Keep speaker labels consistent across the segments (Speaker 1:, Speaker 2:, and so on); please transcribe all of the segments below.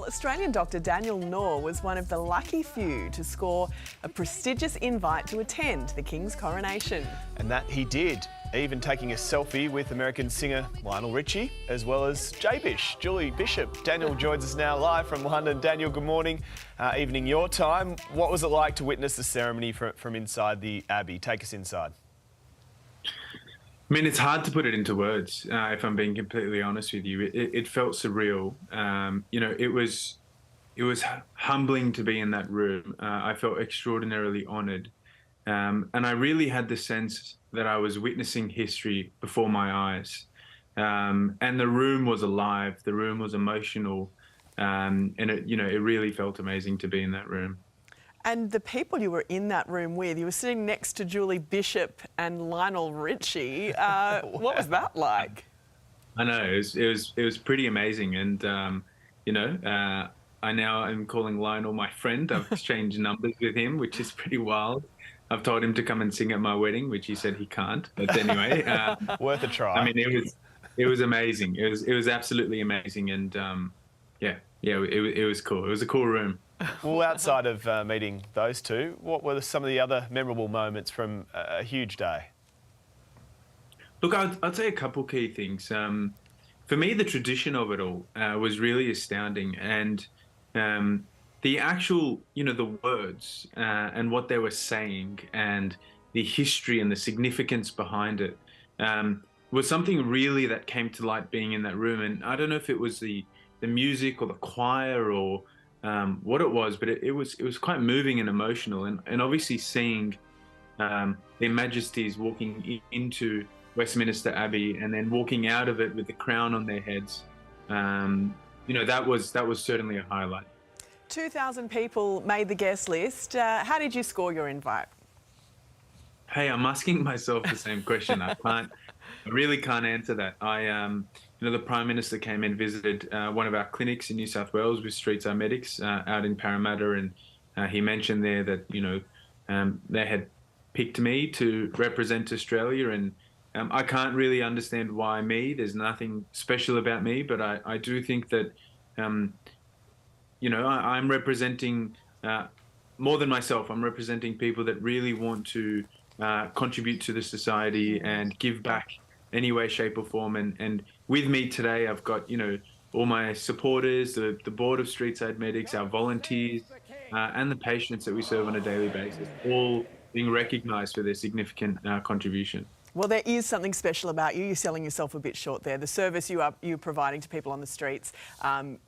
Speaker 1: Well, Australian doctor Daniel Knorr was one of the lucky few to score a prestigious invite to attend the King's coronation.
Speaker 2: And that he did, even taking a selfie with American singer Lionel Richie, as well as J-Bish, Julie Bishop. Daniel joins us now live from London. Daniel, good morning, evening your time. What was it like to witness the ceremony from inside the Abbey? Take us inside.
Speaker 3: I mean, it's hard to put it into words, if I'm being completely honest with you. It felt surreal. You know, it was humbling to be in that room. I felt extraordinarily honoured. And I really had the sense that I was witnessing history before my eyes. And the room was alive, the room was emotional. And it really felt amazing to be in that room.
Speaker 1: And the people you were in that room with, you were sitting next to Julie Bishop and Lionel Richie. What was that like?
Speaker 3: I know, it was pretty amazing. And, I now am calling Lionel my friend. I've exchanged numbers with him, which is pretty wild. I've told him to come and sing at my wedding, which he said he can't. But anyway,
Speaker 2: worth a try.
Speaker 3: I mean, it was amazing. It was absolutely amazing. And it was cool. It was a cool room.
Speaker 2: Well, outside of meeting those two, what were some of the other memorable moments from a huge day?
Speaker 3: Look, I'd say a couple key things. For me, the tradition of it all was really astounding, and the actual, the words and what they were saying, and the history and the significance behind it was something really that came to light being in that room. And I don't know if it was the music or the choir or what it was, but it was quite moving and emotional, and obviously seeing their majesties walking into Westminster Abbey and then walking out of it with the crown on their heads, that was certainly a highlight.
Speaker 1: 2,000 people made the guest list. How did you score your invite?
Speaker 3: Hey, I'm asking myself the same question. I really can't answer that. The Prime Minister came and visited one of our clinics in New South Wales with Streetside Medics out in Parramatta, and he mentioned there that they had picked me to represent Australia, and I can't really understand why me. There's nothing special about me, but I do think that I'm representing more than myself. I'm representing people that really want to contribute to the society and give back any way, shape or form. And with me today, I've got, all my supporters, the board of Streetside Medics, our volunteers, and the patients that we serve on a daily basis, all being recognised for their significant contribution.
Speaker 1: Well, there is something special about you. You're selling yourself a bit short there. The service you're providing to people on the streets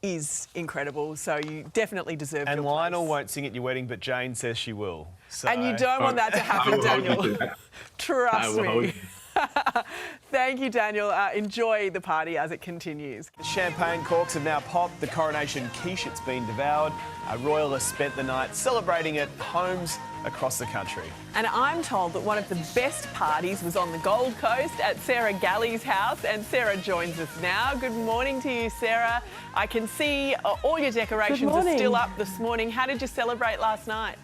Speaker 1: is incredible, so you definitely deserve your place.
Speaker 2: And Lionel won't sing at your wedding, but Jane says she will. So...
Speaker 1: And you don't want that to happen, Daniel. Trust me. Thank you, Daniel. Enjoy the party as it continues.
Speaker 2: The champagne corks have now popped. The coronation quiche, it's been devoured. Royalists spent the night celebrating at homes across the country.
Speaker 1: And I'm told that one of the best parties was on the Gold Coast at Sarah Galley's house, and Sarah joins us now. Good morning to you, Sarah. I can see all your decorations are still up this morning. How did you celebrate last night?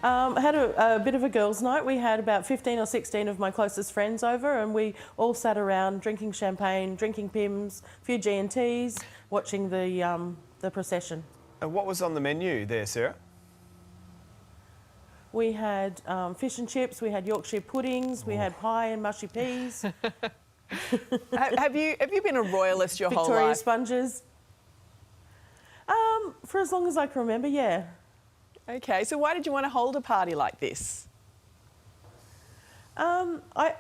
Speaker 4: I had a bit of a girls' night. We had about 15 or 16 of my closest friends over, and we all sat around drinking champagne, drinking Pims, a few G&Ts, watching the procession.
Speaker 2: And what was on the menu there, Sarah?
Speaker 4: We had fish and chips, we had Yorkshire puddings, we had pie and mushy peas.
Speaker 1: Have you been a royalist your whole life?
Speaker 4: Victoria sponges. For as long as I can remember, yeah.
Speaker 1: Okay, so why did you want to hold a party like this?
Speaker 4: I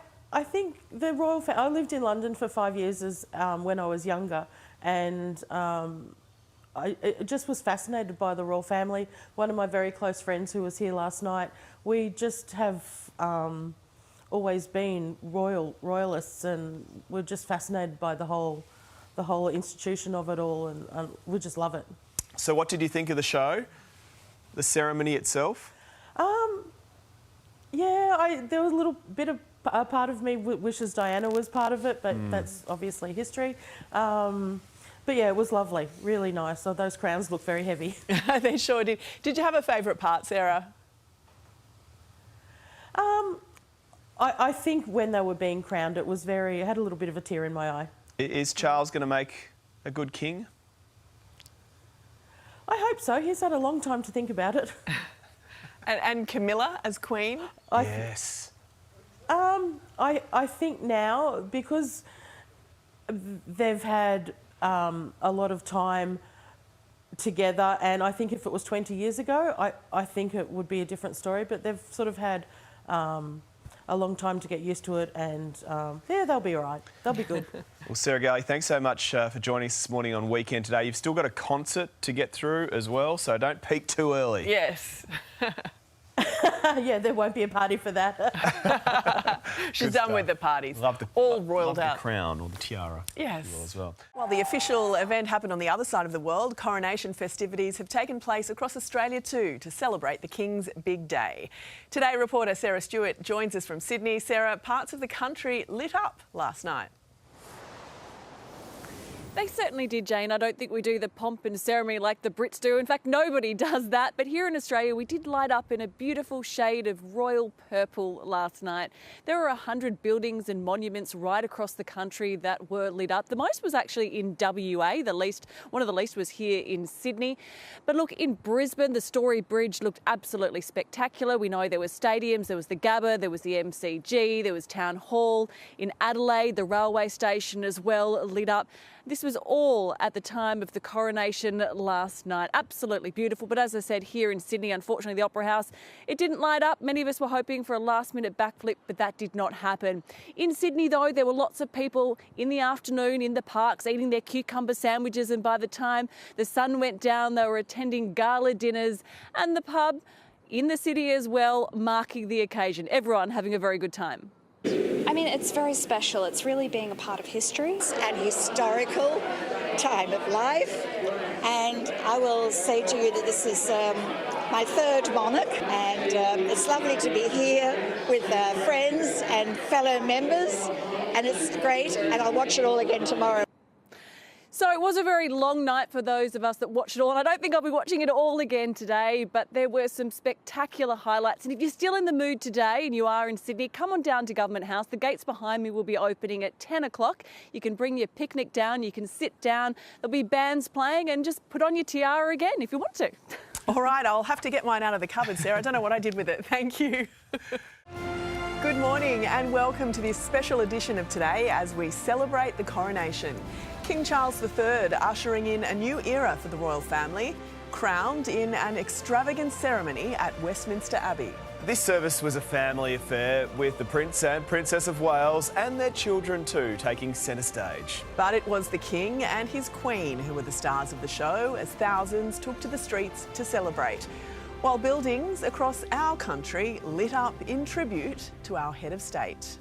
Speaker 4: think the royal family... I lived in London for 5 years when I was younger, and I just was fascinated by the royal family. One of my very close friends who was here last night, we just have always been royalists, and we're just fascinated by the whole institution of it all, and we just love it.
Speaker 2: So what did you think of the show? The ceremony itself?
Speaker 4: There was a little bit of a part of me wishes Diana was part of it, but that's obviously history. But yeah, it was lovely, really nice. So those crowns look very heavy.
Speaker 1: They sure did. Did you have a favourite part, Sarah?
Speaker 4: I think when they were being crowned, it had a little bit of a tear in my eye.
Speaker 2: Is Charles going to make a good king?
Speaker 4: I hope so. He's had a long time to think about it.
Speaker 1: And Camilla as Queen?
Speaker 2: Yes.
Speaker 4: I think now, because they've had a lot of time together, and I think if it was 20 years ago, I think it would be a different story, but they've sort of had a long time to get used to it, and yeah, they'll be all right. They'll be good.
Speaker 2: Well, Sarah Galley, thanks so much for joining us this morning on Weekend Today. You've still got a concert to get through as well, so don't peak too early.
Speaker 1: Yes.
Speaker 4: Yeah, there won't be a party for that.
Speaker 1: She's done with the parties.
Speaker 2: Love the,
Speaker 1: all roiled
Speaker 2: love
Speaker 1: out.
Speaker 2: the crown or the tiara.
Speaker 1: Yes.
Speaker 2: As well.
Speaker 1: Well, the official event happened on the other side of the world. Coronation festivities have taken place across Australia too to celebrate the King's big day. Today, reporter Sarah Stewart joins us from Sydney. Sarah, parts of the country lit up last night.
Speaker 5: They certainly did, Jane. I don't think we do the pomp and ceremony like the Brits do. In fact, nobody does that. But here in Australia, we did light up in a beautiful shade of royal purple last night. There were 100 buildings and monuments right across the country that were lit up. The most was actually in WA. One of the least was here in Sydney. But look, in Brisbane, the Story Bridge looked absolutely spectacular. We know there were stadiums, there was the Gabba, there was the MCG, there was Town Hall. In Adelaide, the railway station as well lit up. This was all at the time of the coronation last night. Absolutely beautiful. But as I said, here in Sydney, unfortunately, the Opera House, it didn't light up. Many of us were hoping for a last-minute backflip, but that did not happen. In Sydney, though, there were lots of people in the afternoon in the parks eating their cucumber sandwiches, and by the time the sun went down, they were attending gala dinners, and the pub in the city as well, marking the occasion. Everyone having a very good time.
Speaker 6: I mean, it's very special. It's really being a part of history.
Speaker 7: It's an historical time of life, and I will say to you that this is my third monarch, and it's lovely to be here with friends and fellow members, and it's great, and I'll watch it all again tomorrow.
Speaker 5: So it was a very long night for those of us that watched it all, and I don't think I'll be watching it all again today, but there were some spectacular highlights. And if you're still in the mood today and you are in Sydney, come on down to Government House. The gates behind me will be opening at 10 o'clock. You can bring your picnic down, you can sit down, there'll be bands playing, and just put on your tiara again if you want to.
Speaker 1: All right, I'll have to get mine out of the cupboard, Sarah. I don't know what I did with it. Thank you. Good morning and welcome to this special edition of Today as we celebrate the coronation. King Charles III ushering in a new era for the royal family, crowned in an extravagant ceremony at Westminster Abbey.
Speaker 2: This service was a family affair with the Prince and Princess of Wales and their children too taking centre stage.
Speaker 1: But it was the King and his Queen who were the stars of the show as thousands took to the streets to celebrate, while buildings across our country lit up in tribute to our head of state.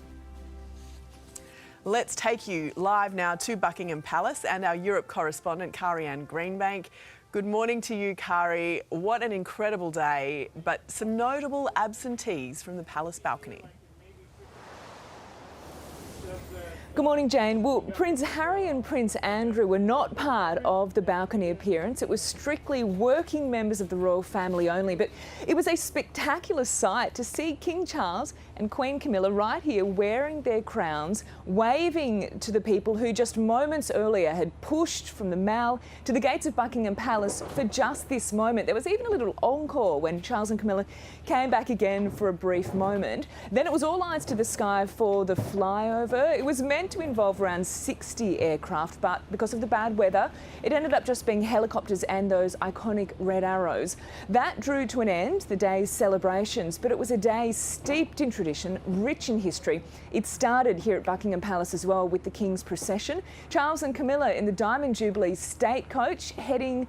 Speaker 1: Let's take you live now to Buckingham Palace and our Europe correspondent, Kari-Anne Greenbank. Good morning to you, Kari. What an incredible day, but some notable absentees from the palace balcony.
Speaker 8: Good morning, Jane. Well, Prince Harry and Prince Andrew were not part of the balcony appearance. It was strictly working members of the royal family only, but it was a spectacular sight to see King Charles and Queen Camilla right here wearing their crowns, waving to the people who just moments earlier had pushed from the Mall to the gates of Buckingham Palace for just this moment. There was even a little encore when Charles and Camilla came back again for a brief moment. Then it was all eyes to the sky for the flyover. It was meant to involve around 60 aircraft, but because of the bad weather, it ended up just being helicopters and those iconic red arrows. That drew to an end the day's celebrations, but it was a day steeped in tradition, rich in history. It started here at Buckingham Palace as well with the King's procession. Charles and Camilla in the Diamond Jubilee state coach heading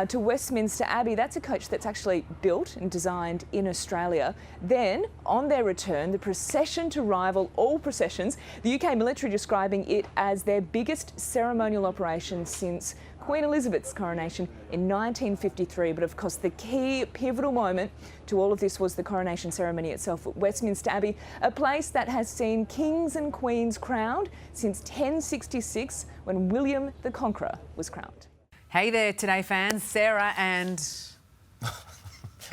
Speaker 8: to Westminster Abbey. That's a coach that's actually built and designed in Australia. Then, on their return, the procession to rival all processions, the UK military describing it as their biggest ceremonial operation since Queen Elizabeth's coronation in 1953. But of course, the key pivotal moment to all of this was the coronation ceremony itself at Westminster Abbey, a place that has seen kings and queens crowned since 1066 when William the Conqueror was crowned.
Speaker 9: Hey there, Today fans. Sarah and...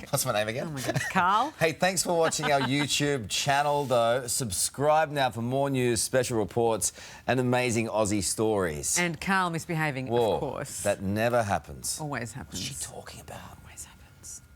Speaker 9: What's my name again?
Speaker 10: Oh my goodness, Carl.
Speaker 9: Hey, thanks for watching our YouTube channel, though. Subscribe now for more news, special reports, and amazing Aussie stories.
Speaker 10: And Carl misbehaving,
Speaker 9: Whoa,
Speaker 10: of course.
Speaker 9: that never happens.
Speaker 10: Always happens.
Speaker 9: What's she talking about?